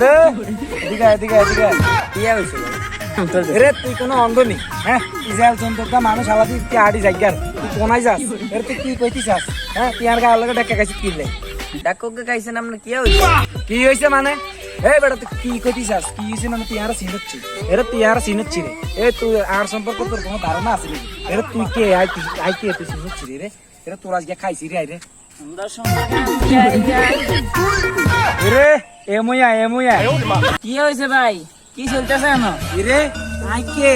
রে এদিকে এদিকে এদিকে কি হইছে রে তুই কোনো অন্ধ নি হ্যাঁ ইসরায়েল চন্দ্রটা মানুষ আলাদি তুই আড়ি জায়গার তুই কোনায় যাস এর তুই কি কইতি চাস হ্যাঁ তুই আর গায়ের লগে ডেকে গাইছিস কি লাই ডাককে গাইছেন আমরা কি হইছে কি হইছে মানে এই বেটা তুই কি কইতি চাস কি হইছে মানে তুই আর চিনচ্ছি এর তুই আর চিনচ্ছি রে এ তুই আর সম্পর্ক তোর কোনো ধারণা আছে নাকি এর তুই কে আই কে তুই চিনচ্ছি রে এর তোর আজকে খাইছি রে আই রে আমরা সম্পর্কে রে এমুয়া কি হইছে ভাই কি চলতেছে না রে আই কে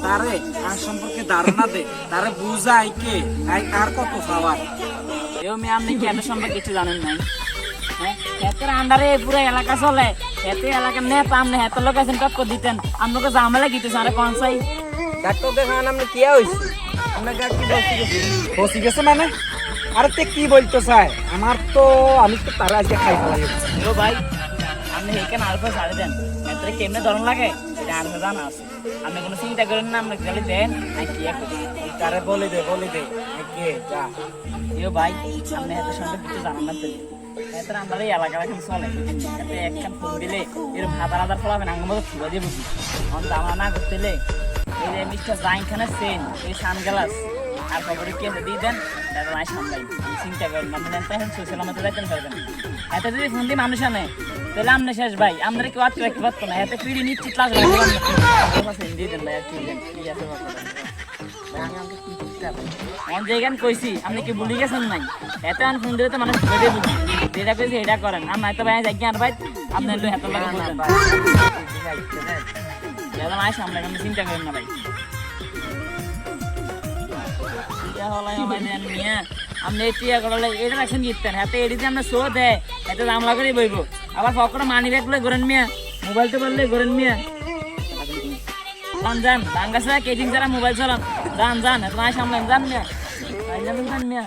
তারে আর সম্পর্কে ধারণা দে তারে বুঝা আই কে আই আর কত পাওয়ার এও মি আপনি কি এত সম্পর্কে কিছু জানেন নাই হ্যাঁ এতের আন্ডারে পুরো এলাকা চলে এতে এলাকার নেতা আপনি এত লোক আছেন টক্কর দিতেন আপনাকে জামেলা গিতেছে আরে কোন সাই ডাক্তারকে খান আপনি কি হইছে আমরা গা কি বসি গেছে মানে আরে তে কি বলতো স্যার আমি তো তারা আজকে খাই ফেলাই ও ভাই আপনি এখানে আলফা ছাড়ে দেন এতে কেমনে ধরন লাগে এটা আর জানা আছে আপনি কোনো চিন্তা করেন না আমরা খালি দেন আর কি করি তারে বলে দে আই কে যা ইও ভাই আপনি এত সম্পর্কে কিছু জানেন না তো এতে আমরা এই এলাকা এখন চলে এতে একখান ফোন দিলে এরকম হাজার ফলাবেন আঙ্গ মতো ছুয়া দিয়ে বুঝি অন্ত আমরা না করতেলে এই যে মিস্টার জাইন খানের সেন এই সানগ্লাস আর খবরে কি আছে দিয়ে দেন দাদা নাই সামলাই চিন্তা করেন না মানে এখন সোশ্যাল মতো যাইতেন পারবেন এতে যদি ফোন দিয়ে মানুষ আনে তাহলে আপনি শেষ ভাই আমরা কেউ আটকে রাখতে পারতো না এতে পিড়ি নিশ্চিত লাগবে দিয়ে দেন ভাই আর কি দেন কি আছে অন জায়গান কইছি আপনি কি ভুলে গেছেন নাই এতে আন ফোন দিলে তো মানুষ ভেবে বুঝি যেটা কইছি এটা করেন আর নাই তো ভাই যাই আর ভাই আপনি লো এত লাগে বলছেন দাদা নাই সামনে আমি চিন্তা করেন না ভাই আপনি টিয়া করলে এটা রাখছেন জিততেন হাতে এডিতে আমরা শো দেয় এতে দামলা করে বইব আবার পকেটে মানি ব্যাগ লই করেন মিয়া মোবাইল তো বললে করেন মিয়া যান বাঙ্গাসা কেজিং যারা মোবাইল চালান যান এত নাই সামলান যান মিয়া যান মিয়া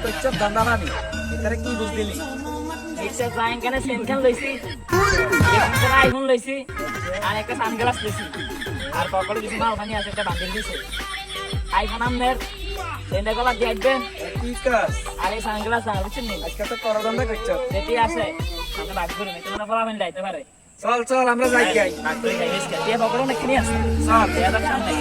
তো চপ দান্দা নানি এটারে কি বুঝদিলি একটা জাইন কানে সেনখান লইছি একটা আইফোন লইছি আর একটা সানগ্লাস লইছি আর পকেটে কিছু মাল পানি আছে একটা বান্ডিল দিছে আইফোন আমনের সেন্ডে গলা দিয়ে দেন কি কাজ আর এই সানগ্লাস আর বুঝছেন নি আজকে তো করদন্দা করছ যেটি আছে আমরা ভাগ করে নিতে না পারবেন যাইতে পারে চল আমরা যাই গাই ভাগ করে যাই দিয়ে পকেটে অনেক কিনে আছে চল দাদা সামনে